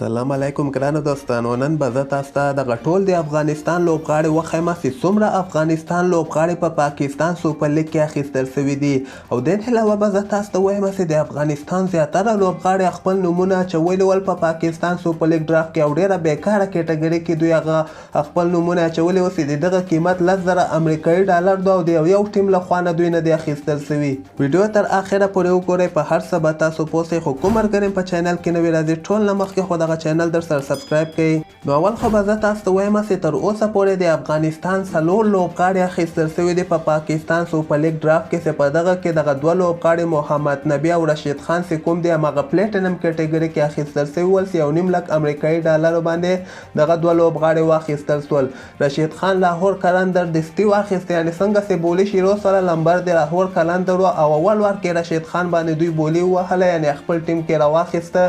سلام علیکم ګرانو دوستانو، نن به زه تاسو ته دغه ټول د افغانستان لوبغاړي وښیم چې څومره افغانستان لوبغاړي په پاکستان سوپر لیګ کې اخیستل شوي دي. او د دې علاوه به زه تاسو ته ووایم چې د افغانستان زیاتره لوبغاړي خپل نومونه اچولي ول په پاکستان سوپر لیګ ډرافټ کې، او ډېره بیکاره کیټګري کې دوی هغه خپل نومونه اچولي وو چې د دغه قیمت 10,000 امریکایي ډالر ده او د یو ټیم له خوا نه دوی نه دی اخیستل شوي. ویډیو تر اخره پورې وګورئ، په هر څه به تاسو پوه شئ. خو کوم ملګري په چینل کې نوي راځي ټول نه مخکې خو دغه چینل در سره سبسکرایب کړئ. نو اول خو به زه تاسو ته وایم چې تر اوسه پورې د افغانستان 4 لوبغاړي اخیستل شوي دي په پاکستان سوپر لیګ ډرافټ کې، چې په دغه کې دغه 2 لوبغاړي محمد نبی او رشید خان چې کوم دی هماغه پلیټینم کیټګري کې اخیستل شوي ول، 1.5 لک امریکایي ډالرو باندې دغه 2 لوبغاړي واخیستل شول. رشید خان لاهور کلندر دستي واخیست، یعنې څنګه چې بولي شیرو سره لمبر د لاهور کلندر او اول وار کې رشید خان باندې دوی بولي ووهله، یعنې خپل ټیم کې راواخیسته.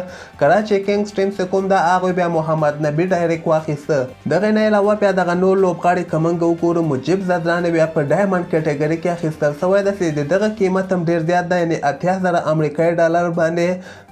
کراچي کنګز ټیم چې کوم ده هغوی بیا محمد نبی ډایرکټ واخیسته. دغه نه علاوه بیا دغه نور لوبغاړي که موږ وګورو، مجیب زدران بیا په ډایمنډ کیټګري کې اخیستل شوی ده چې د دغه قیمت هم ډېر زیات ده، یعنې 80,000 امریکایي ډالر باندې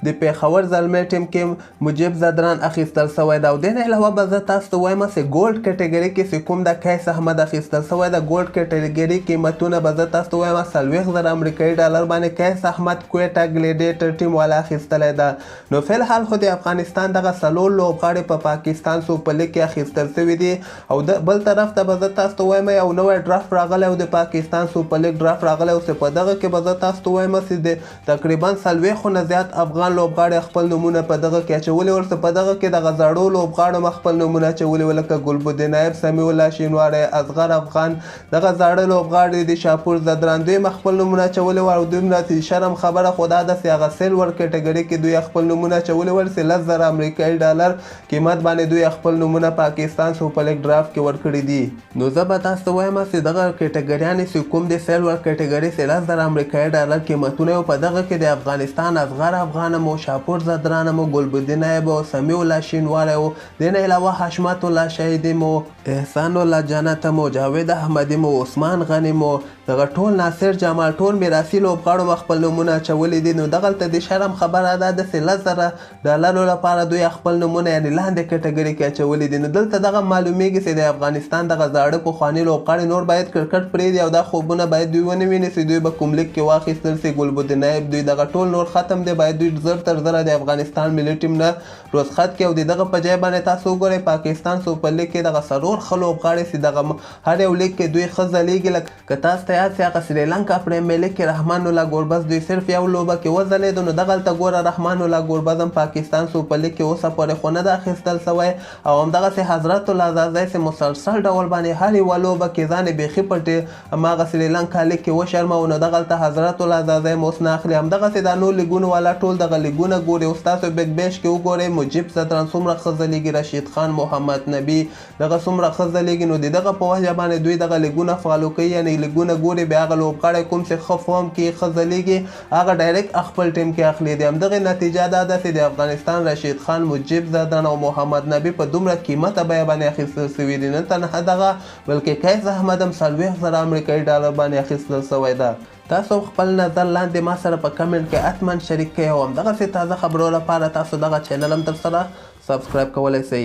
د پیښور زلمی ټیم کې مجیب زدران اخیستل شوی ده. او د نه علاوه به زه تاسو ته وایم چې ګولډ کیټګري کې چې کوم ده قیس احمد اخیستل شوی ده. ګولډ کیټګري قیمتونه به زه تاسو ته وایم 40,000 امریکایي ډالر باندې قیس احمد کویټا ګلیډیټر ټیم والا اخیستلی ده. نو فلحال خو د افغانستان دغه 4 لوبغاړي په پاکستان سوپر لیګ کې اخیستل شوي دي. او د بل طرف ته به زه تاسو ته وایم یو نوی ډرافټ راغلی او د پاکستان سوپر لیګ ډرافټ راغلی، او چې په دغه کې به زه تاسو ته وایم چې د تقریبا 40 نه زیات افغان لوبغاړي خپل نومونه په دغه کې اچولي ول، چې په دغه کې دغه زړو لوبغاړو هم خپل نومونه اچولي ول، لکه ګلبدین نایب، سمیع الله شینواری، اصغر افغان، دغه زاړه لوبغاړي د شاپور زدران دوی هم خپل نومونه اچولي ول. او دومره چې شرم خبره خو دا ده چې هغه سیلور کیټګري کې دوی خپل نومونه اچولي ول چې 10,000 امریکایي ډالر قیمت باندې دوی خپل نومونه پاکستان سوپر لیګ ډرافټ کې ورکړي دي. نو زه به تاسو ته وایم چې دغه کیټګریانې چې کوم د سیلور کیټګري چې 10,000 امریکایي ډالر قیمتونه یو، په دغه کې د افغانستان اصغر افغان مو، شاپور زدران مو، ګلبدین نایب او سمیع الله شینواری او د نه علاوه حشمت الله شهیدي مو، احسان الله جنت مو، جاوید احمدي مو، عثمان غني مو، دغه ټول ناصر جمال ټول میراثي لوبغاړو خپل نومونه اچولي دي. نو دغلته د شرم خبره ده چې 10,000 ډالرو لپاره دوی خپل نومونه یعنې لاندې کیټګري کې اچولي دي. نو دلته دغه معلومیږي چې د افغانستان دغه زاړه پخواني لوبغاړي نور باید کرکټ پرېږدي او دا خوبونه باید دوی ونه ویني چې دوی به کوم لیګ کې واخیستل شي. ګلبدین نایب دوی دغه ټول نور ختم دی، باید دوی زر تر زره د افغانستان ملي ټیم نه رخصت کړي. او د دغه په ځای باندې تاسو وګورئ پاکستان سوپر لیګ کې دغه 4 ښه لوبغاړي چې دغه هر یو لیګ کې دوی ښه ځلیږي. لکه که تاسو ته یاد شي هغه سریلانکا پریمیر لیګ کې رحمان الله ګوربز دوی صرف یو لوبه کې وځلیدو. نو دغلته ګوره رحمان الله ګوربز هم پاکستان سوپر لیګ کې اوسه پورې خو نه ده اخیستل شوی. او همدغسې حضرت العزازی چې مسلسل ډول باندې هر یوه لوبه کې ځان یې بیخي پټې هماغه سریلانکا لیګ کې وشرموو. نو دغلته حضرت العزازی هم اوس نه اخلي. همدغسې دا نور لیګونو والا ټول دغه لیګونه ګوري. اوس تاسو بیګ بیش کې وګورئ مجیب زدران څومره ښه ځلیږي، رشید خان، محمد نبی دغه څومره ښه ځلیږي. نو د دغه په وجه باندې دوی دغه لیګونه فالو کوي، یعنې لیګونه ګوري، بیا هغه لوبغاړی کوم چې ښه فارم کې ښه ځلیږي هغه ډایرکټ خپل ټیم کې اخلي. د همدغې نتیجه دا ده چې د افغانستان رشید خان، مجیب زدران او محمد نبی په دومره قیمته بیه باندې اخیستل شوي دي. نه تنها دغه بلکې قیس احمد هم 40,000 امریکایي ډالر باندې اخیستل شوی ده. تاسو خپل نظر لاندې ما سره په کمنټ کې حتما شریک کړئ او همدغسې تازه خبرو لپاره تاسو دغه چینل هم تر سره سبسکرایب کولی شئ.